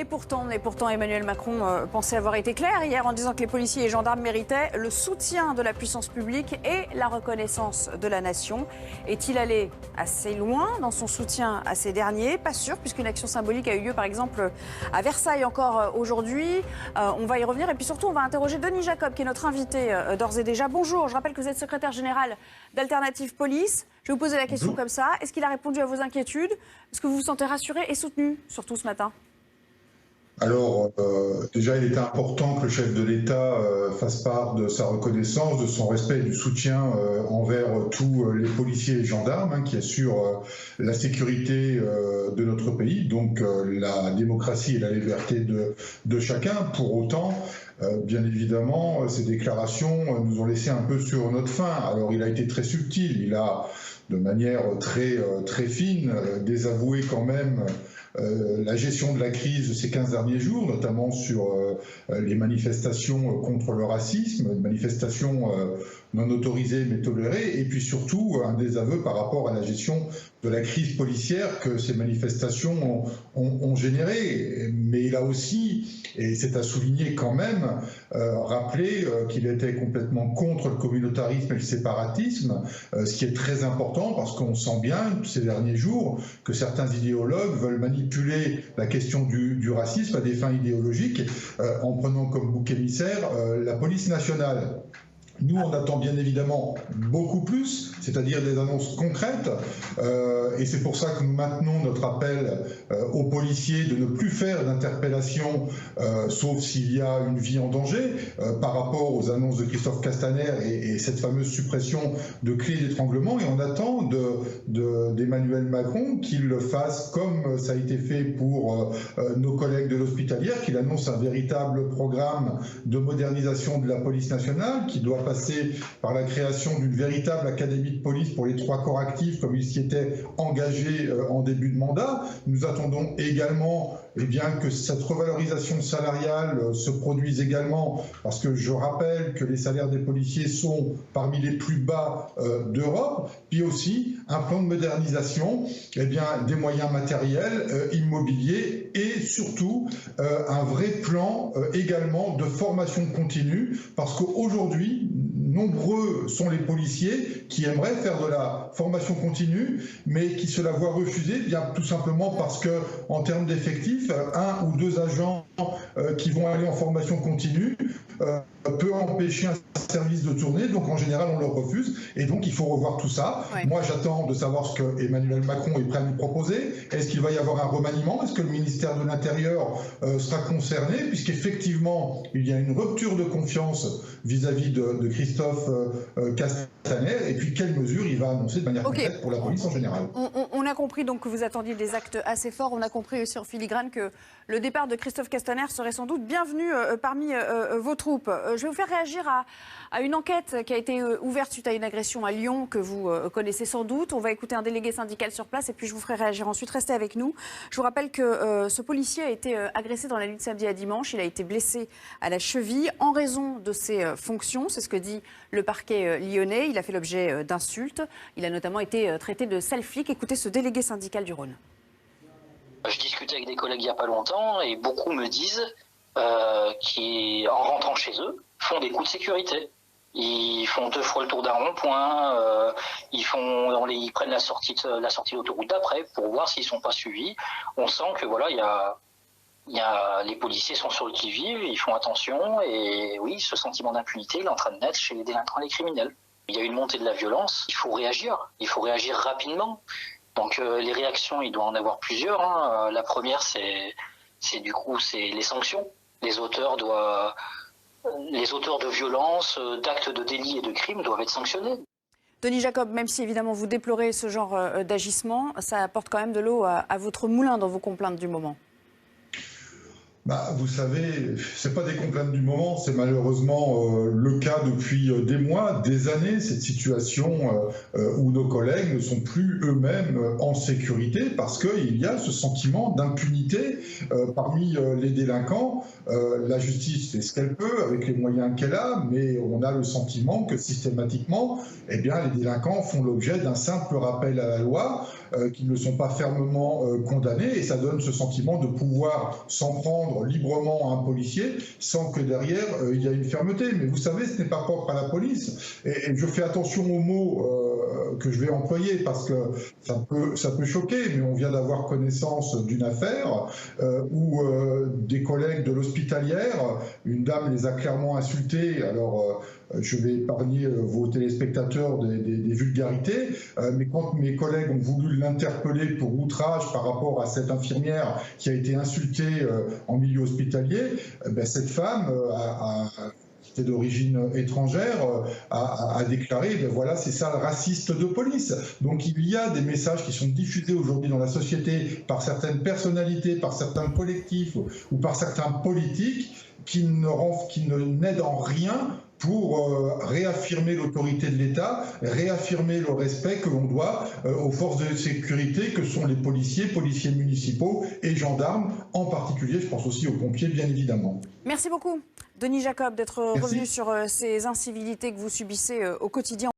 pourtant, Emmanuel Macron pensait avoir été clair hier en disant que les policiers et gendarmes méritaient le soutien de la puissance publique et la reconnaissance de la nation. Est-il allé assez loin dans son soutien à ces derniers? Pas sûr, puisqu'une action symbolique a eu lieu par exemple à Versailles encore aujourd'hui. On va y revenir et puis surtout on va interroger Denis Jacob qui est notre invité d'ores et déjà. Bonjour, je rappelle que vous êtes secrétaire général d'Alternative Police. Je vais vous poser la question comme ça. Est-ce qu'il a répondu à vos inquiétudes? Est-ce que vous vous sentez rassuré et soutenu, surtout ce matin? Alors, déjà, il était important que le chef de l'État fasse part de sa reconnaissance, de son respect et du soutien envers tous les policiers et gendarmes qui assurent la sécurité de notre pays, donc la démocratie et la liberté de chacun. Pour autant, bien évidemment, ces déclarations nous ont laissé un peu sur notre faim. Alors, il a été très subtil, il a, de manière très fine, désavoué quand même la gestion de la crise de ces 15 derniers jours, notamment sur les manifestations contre le racisme, manifestations non autorisées mais tolérées, et puis surtout un désaveu par rapport à la gestion de la crise policière que ces manifestations ont générée. Mais il a aussi, et c'est à souligner quand même, rappelé qu'il était complètement contre le communautarisme et le séparatisme, ce qui est très important parce qu'on sent bien ces derniers jours que certains idéologues veulent manipuler la question du racisme à des fins idéologiques en prenant comme bouc émissaire la police nationale. Nous, on attend bien évidemment beaucoup plus, c'est-à-dire des annonces concrètes, et c'est pour ça que nous maintenons notre appel aux policiers de ne plus faire d'interpellation, sauf s'il y a une vie en danger, par rapport aux annonces de Christophe Castaner et cette fameuse suppression de clés d'étranglement, et on attend d'Emmanuel Macron qu'il le fasse comme ça a été fait pour nos collègues de l'Hospitalière, qu'il annonce un véritable programme de modernisation de la police nationale qui doit passer par la création d'une véritable académie de police pour les 3 corps actifs comme il s'y était engagé en début de mandat. Nous attendons également que cette revalorisation salariale se produise également, parce que je rappelle que les salaires des policiers sont parmi les plus bas d'Europe, puis aussi un plan de modernisation des moyens matériels, immobiliers et surtout un vrai plan également de formation continue, parce qu'aujourd'hui, nombreux sont les policiers qui aimeraient faire de la formation continue, mais qui se la voient refuser, tout simplement parce que, en termes d'effectifs, 1 ou 2 agents qui vont aller en formation continue peut empêcher un service de tourner, donc en général on leur refuse, et donc il faut revoir tout ça. Ouais. Moi j'attends de savoir ce que Emmanuel Macron est prêt à nous proposer. Est-ce qu'il va y avoir un remaniement? Est-ce que le ministère de l'Intérieur sera concerné? Puisqu'effectivement il y a une rupture de confiance vis-à-vis de Christophe Castaner, et puis quelles mesures il va annoncer de manière concrète pour la police en général. On a compris donc que vous attendiez des actes assez forts, on a compris aussi en filigrane que le départ de Christophe Castaner serait sans doute bienvenu parmi vos troupes. Je vais vous faire réagir à une enquête qui a été ouverte suite à une agression à Lyon que vous connaissez sans doute. On va écouter un délégué syndical sur place et puis je vous ferai réagir ensuite. Restez avec nous. Je vous rappelle que ce policier a été agressé dans la nuit de samedi à dimanche. Il a été blessé à la cheville en raison de ses fonctions. C'est ce que dit le parquet lyonnais. Il a fait l'objet d'insultes. Il a notamment été traité de sale flic. Écoutez ce délégué syndical du Rhône. Je discutais avec des collègues il n'y a pas longtemps et beaucoup me disent qui, en rentrant chez eux, font des coups de sécurité. Ils font 2 fois le tour d'un rond-point, ils prennent la sortie d'autoroute d'après pour voir s'ils ne sont pas suivis. On sent que voilà, les policiers sont sur le qui-vive, ils font attention et oui, ce sentiment d'impunité il est en train de naître chez les délinquants et les criminels. Il y a une montée de la violence, il faut réagir rapidement. Donc les réactions, il doit en avoir plusieurs. La première, c'est les sanctions. Les auteurs de violences, d'actes de délit et de crimes doivent être sanctionnés. Denis Jacob, même si évidemment vous déplorez ce genre d'agissement, ça apporte quand même de l'eau à votre moulin dans vos complaintes du moment. Vous savez, c'est pas des complaintes du moment, c'est malheureusement le cas depuis des mois, des années, cette situation où nos collègues ne sont plus eux-mêmes en sécurité parce qu'il y a ce sentiment d'impunité parmi les délinquants. La justice fait ce qu'elle peut avec les moyens qu'elle a, mais on a le sentiment que systématiquement, eh bien, les délinquants font l'objet d'un simple rappel à la loi, qu'ils ne sont pas fermement condamnés, et ça donne ce sentiment de pouvoir s'en prendre librement à un policier sans que derrière il y ait une fermeté. Mais vous savez, ce n'est pas propre à la police. Et je fais attention aux mots que je vais employer parce que ça peut choquer, mais on vient d'avoir connaissance d'une affaire où des collègues de l'hospitalière, une dame les a clairement insultés. Alors, je vais épargner vos téléspectateurs des vulgarités, mais quand mes collègues ont voulu l'interpeller pour outrage par rapport à cette infirmière qui a été insultée en milieu hospitalier, cette femme qui était d'origine étrangère a déclaré voilà, c'est ça le raciste de police. Donc il y a des messages qui sont diffusés aujourd'hui dans la société par certaines personnalités, par certains collectifs ou par certains politiques qui n'aident en rien pour réaffirmer l'autorité de l'État, réaffirmer le respect que l'on doit aux forces de sécurité que sont les policiers municipaux et gendarmes, en particulier, je pense aussi aux pompiers, bien évidemment. Merci beaucoup, Denis Jacob, d'être revenu sur ces incivilités que vous subissez au quotidien.